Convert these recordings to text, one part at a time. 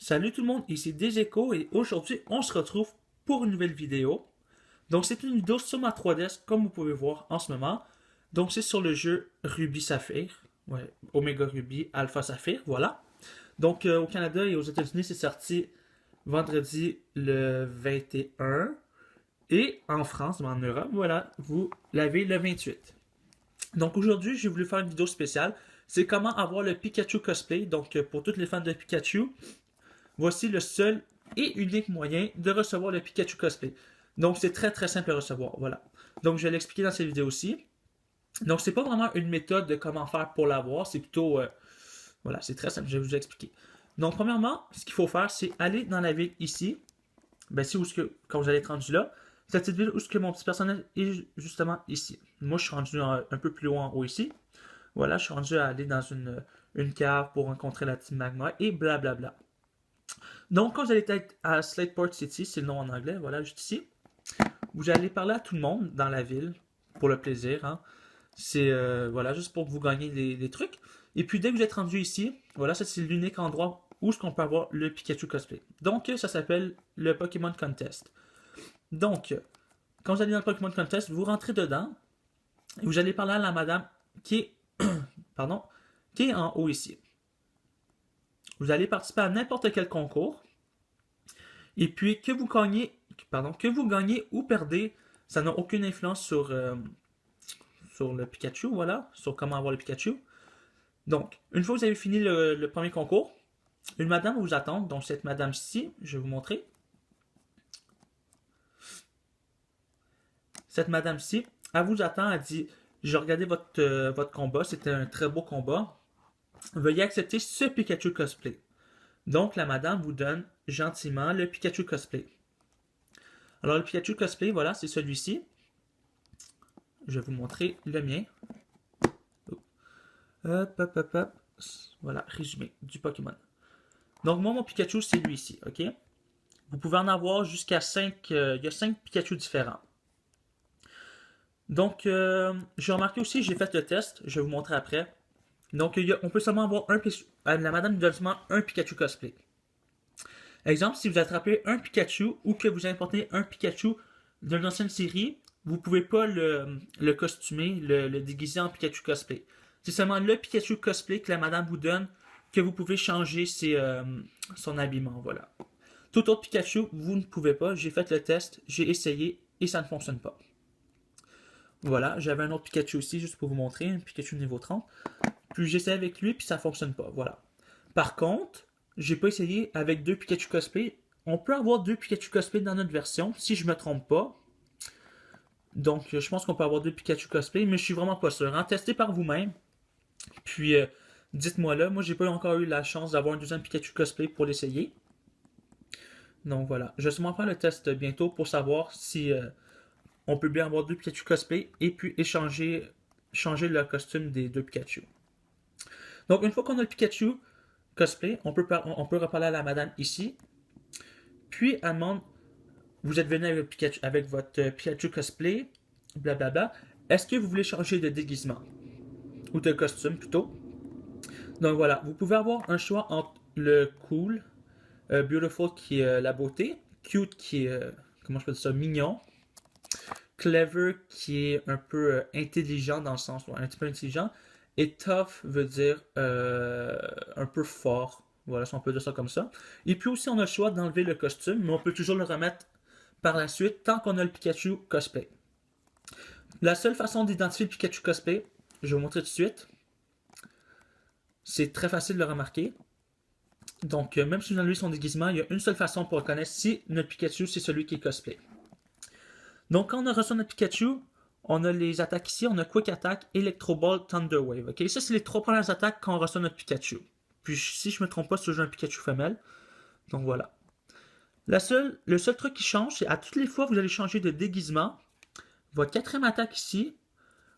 Salut tout le monde, ici Degeco et aujourd'hui on se retrouve pour une nouvelle vidéo. Donc c'est une vidéo sur ma 3DS comme vous pouvez voir en ce moment. Donc c'est sur le jeu Ruby Saphir, ouais, Omega Ruby Alpha Saphir, voilà. Donc au Canada et aux États-Unis c'est sorti vendredi le 21 et en France, en Europe, voilà, vous l'avez le 28. Donc aujourd'hui j'ai voulu faire une vidéo spéciale, c'est comment avoir le Pikachu cosplay. Donc pour tous les fans de Pikachu, voici le seul et unique moyen de recevoir le Pikachu cosplay. Donc c'est très très simple à recevoir, voilà. Donc je vais l'expliquer dans cette vidéo aussi. Donc c'est pas vraiment une méthode de comment faire pour l'avoir, c'est plutôt voilà, c'est très simple, je vais vous expliquer. Donc premièrement, ce qu'il faut faire, c'est aller dans la ville ici. Ben si où ce que quand vous allez être rendu là, cette petite ville où ce que mon petit personnage est justement ici. Moi je suis rendu un peu plus loin en haut ici. Voilà, je suis rendu à aller dans une cave pour rencontrer la team Magma et blablabla. Donc, quand vous allez être à Slateport City, c'est le nom en anglais, voilà, juste ici, vous allez parler à tout le monde dans la ville, pour le plaisir, hein. C'est, voilà, juste pour que vous gagniez les trucs. Et puis, dès que vous êtes rendu ici, voilà, ça c'est l'unique endroit où est-ce qu'on peut avoir le Pikachu cosplay. Donc, ça s'appelle le Pokémon Contest. Donc, quand vous allez dans le Pokémon Contest, vous rentrez dedans, et vous allez parler à la madame qui est, pardon, qui est en haut ici. Vous allez participer à n'importe quel concours. Et puis que vous gagnez ou perdez, ça n'a aucune influence sur le Pikachu, voilà, sur comment avoir le Pikachu. Donc, une fois que vous avez fini le premier concours, une madame vous attend. Donc, cette madame-ci, je vais vous montrer. Cette madame-ci, elle vous attend, elle dit, j'ai regardé votre combat, c'était un très beau combat. Veuillez accepter ce Pikachu cosplay. Donc, la madame vous donne gentiment le Pikachu cosplay. Alors, le Pikachu cosplay, voilà, c'est celui-ci. Je vais vous montrer le mien. Hop, hop, hop, hop. Voilà, résumé du Pokémon. Donc, moi, mon Pikachu, c'est lui ici, ok? Vous pouvez en avoir jusqu'à 5. Il y a 5 Pikachu différents. Donc, j'ai remarqué aussi, j'ai fait le test, je vais vous montrer après. Donc, on peut seulement avoir un Pikachu. La madame nous donne seulement un Pikachu cosplay. Exemple, si vous attrapez un Pikachu ou que vous importez un Pikachu d'une ancienne série, vous pouvez pas le costumer, le déguiser en Pikachu cosplay. C'est seulement le Pikachu cosplay que la madame vous donne que vous pouvez changer son habillement, voilà. Tout autre Pikachu, vous ne pouvez pas. J'ai fait le test, j'ai essayé et ça ne fonctionne pas. Voilà, j'avais un autre Pikachu aussi, juste pour vous montrer, un Pikachu niveau 30. Puis j'essaie avec lui, puis ça fonctionne pas, voilà. Par contre, j'ai pas essayé avec deux Pikachu cosplay. On peut avoir deux Pikachu cosplay dans notre version, si je me trompe pas. Donc, je pense qu'on peut avoir deux Pikachu cosplay, mais je suis vraiment pas sûr. Hein. Testez par vous-même. Puis, dites-moi là. Moi, j'ai pas encore eu la chance d'avoir un deuxième Pikachu cosplay pour l'essayer. Donc, voilà. Je vais sûrement faire le test bientôt pour savoir si on peut bien avoir deux Pikachu cosplay et puis changer le costume des deux Pikachu. Donc, une fois qu'on a le Pikachu cosplay, on peut reparler à la madame ici. Puis, elle demande, vous êtes venu avec votre Pikachu cosplay, blablabla. Est-ce que vous voulez changer de déguisement? Ou de costume plutôt. Donc voilà, vous pouvez avoir un choix entre le cool, beautiful qui est la beauté, cute qui est, comment je peux dire ça, mignon, clever qui est un peu intelligent dans le sens, un petit peu intelligent, et tough veut dire un peu fort. Voilà, si on peut dire ça comme ça. Et puis aussi, on a le choix d'enlever le costume, mais on peut toujours le remettre par la suite tant qu'on a le Pikachu cosplay. La seule façon d'identifier le Pikachu cosplay, je vais vous montrer tout de suite. C'est très facile de le remarquer. Donc, même si vous enlevez son déguisement, il y a une seule façon pour reconnaître si notre Pikachu, c'est celui qui est cosplay. Donc, quand on a reçu notre Pikachu, on a les attaques ici. On a Quick Attack, Electro Ball, Thunder Wave. Ok, ça, c'est les trois premières attaques quand on reçoit notre Pikachu. Puis, si je me trompe pas, c'est toujours un Pikachu femelle. Donc, voilà. Le seul truc qui change, c'est à toutes les fois que vous allez changer de déguisement, votre quatrième attaque ici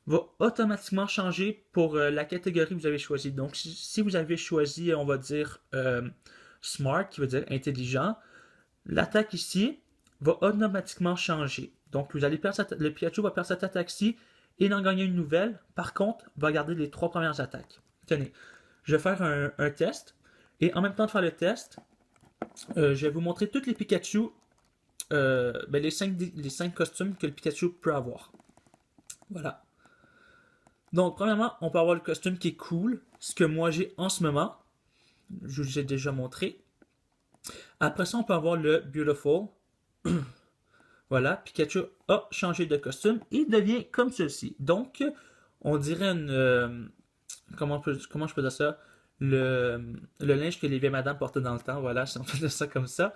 va automatiquement changer pour la catégorie que vous avez choisie. Donc, si vous avez choisi, on va dire, Smart, qui veut dire intelligent, l'attaque ici va automatiquement changer. Donc, vous allez perdre le Pikachu va perdre cette attaque-ci et en gagner une nouvelle. Par contre, va garder les trois premières attaques. Tenez, je vais faire un test. Et en même temps de faire le test, je vais vous montrer tous les Pikachu, les 5 costumes que le Pikachu peut avoir. Voilà. Donc, premièrement, on peut avoir le costume qui est cool, ce que moi j'ai en ce moment. Je vous ai déjà montré. Après ça, on peut avoir le Beautiful. Voilà, Pikachu a changé de costume. Il devient comme ceci. Donc, on dirait une... comment je peux dire ça? Le linge que les vieilles madames portaient dans le temps. Voilà, si on peut dire ça comme ça.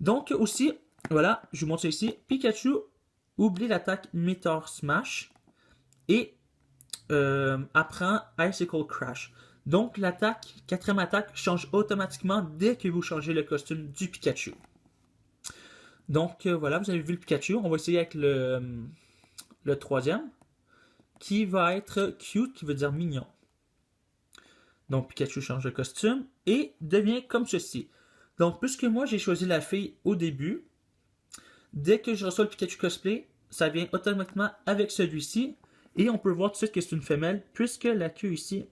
Donc, aussi, voilà, je vous montre ça ici. Pikachu oublie l'attaque Meteor Smash et apprend Icicle Crash. Donc, l'attaque, quatrième attaque, change automatiquement dès que vous changez le costume du Pikachu. Donc, voilà, vous avez vu le Pikachu. On va essayer avec le troisième, qui va être cute, qui veut dire mignon. Donc, Pikachu change de costume et devient comme ceci. Donc, puisque moi, j'ai choisi la fille au début, dès que je reçois le Pikachu cosplay, ça vient automatiquement avec celui-ci. Et on peut voir tout de suite que c'est une femelle, puisque la queue ici,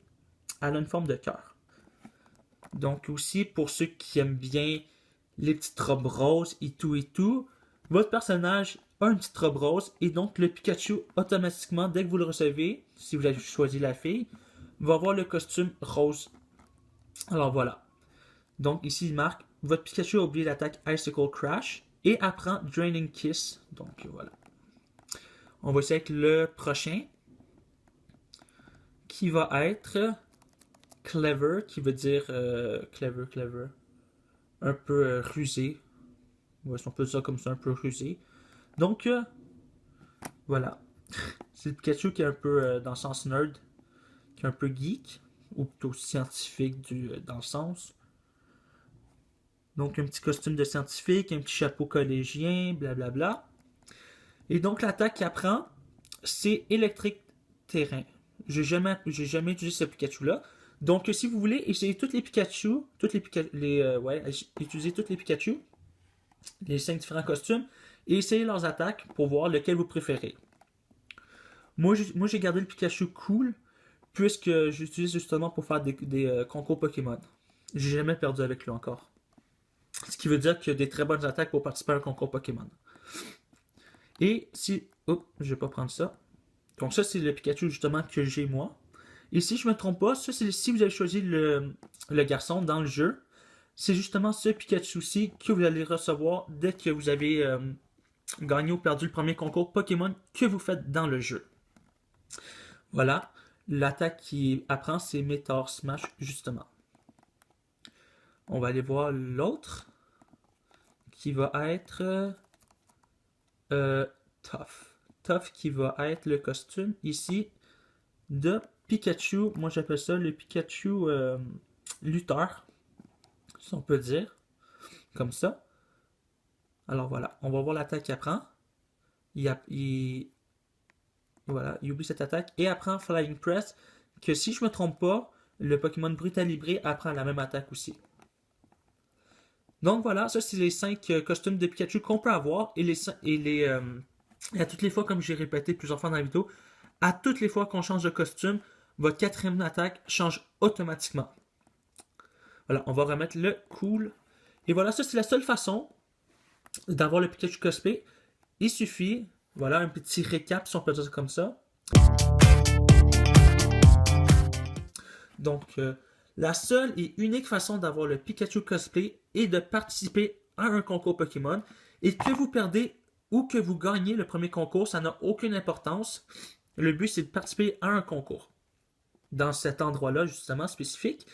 elle a une forme de cœur. Donc, aussi, pour ceux qui aiment bien les petites robes roses et tout, votre personnage a une petite robe rose. Et donc, le Pikachu, automatiquement, dès que vous le recevez, si vous avez choisi la fille, va avoir le costume rose. Alors, voilà. Donc, ici, il marque, votre Pikachu a oublié l'attaque Icicle Crash et apprend Draining Kiss. Donc, voilà. On va essayer avec le prochain, qui va être Clever, qui veut dire clever, un peu rusé. Ouais, si on peut dire ça comme ça, un peu rusé. Donc, voilà. C'est le Pikachu qui est un peu dans le sens nerd, qui est un peu geek, ou plutôt scientifique dans le sens. Donc, un petit costume de scientifique, un petit chapeau collégien, blablabla. Et donc, l'attaque qu'il apprend, c'est électrique terrain. J'ai jamais utilisé ce Pikachu-là. Donc, si vous voulez essayer tous les Pikachu, utiliser tous les Pikachu, les 5 différents costumes, et essayer leurs attaques pour voir lequel vous préférez. Moi, j'ai gardé le Pikachu cool, puisque j'utilise justement pour faire des concours Pokémon. J'ai jamais perdu avec lui encore. Ce qui veut dire qu'il y a des très bonnes attaques pour participer à un concours Pokémon. Et si... Oh, je vais pas prendre ça. Donc ça, c'est le Pikachu justement que j'ai moi. Et si je me trompe pas, ça c'est si vous avez choisi le garçon dans le jeu, c'est justement ce Pikachu-ci que vous allez recevoir dès que vous avez gagné ou perdu le premier concours Pokémon que vous faites dans le jeu. Voilà. L'attaque qui apprend, c'est Meteor Smash, justement. On va aller voir l'autre, qui va être Tough. Tough qui va être le costume ici de Pikachu. Moi j'appelle ça le Pikachu lutteur, si on peut dire. Comme ça. Alors voilà, on va voir l'attaque qu'il apprend. Voilà, il oublie cette attaque et apprend Flying Press, que si je me trompe pas, le Pokémon Brutalibré apprend la même attaque aussi. Donc voilà, ça c'est les 5 costumes de Pikachu qu'on peut avoir et à toutes les fois, comme j'ai répété plusieurs fois dans la vidéo, à toutes les fois qu'on change de costume, votre quatrième attaque change automatiquement. Voilà, on va remettre le cool. Et voilà, ça c'est la seule façon d'avoir le Pikachu cosplay. Il suffit, voilà, un petit récap si on peut dire ça comme ça. Donc, la seule et unique façon d'avoir le Pikachu cosplay est de participer à un concours Pokémon. Et que vous perdez ou que vous gagnez le premier concours, ça n'a aucune importance. Le but, c'est de participer à un concours. Dans cet endroit-là, justement, spécifique.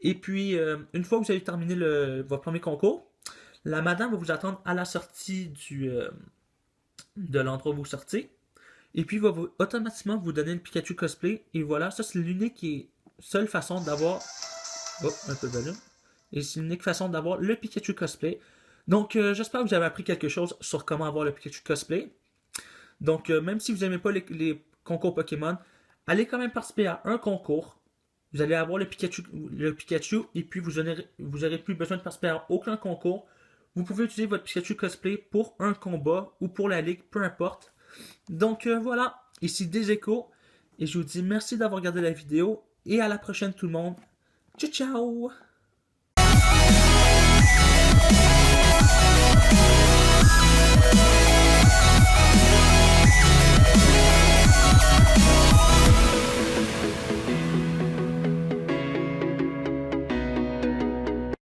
Et puis, une fois que vous avez terminé votre premier concours, la madame va vous attendre à la sortie de l'endroit où vous sortez. Et puis, va automatiquement vous donner le Pikachu cosplay. Et voilà, ça, c'est l'unique et seule façon d'avoir... Oh, un peu de volume. Et c'est l'unique façon d'avoir le Pikachu cosplay. Donc, j'espère que vous avez appris quelque chose sur comment avoir le Pikachu cosplay. Donc, même si vous n'aimez pas les concours Pokémon, allez quand même participer à un concours. Vous allez avoir le Pikachu et puis vous n'aurez plus besoin de participer à aucun concours. Vous pouvez utiliser votre Pikachu cosplay pour un combat ou pour la ligue, peu importe. Donc, voilà, ici Desécho. Et je vous dis merci d'avoir regardé la vidéo. Et à la prochaine tout le monde. Ciao, ciao!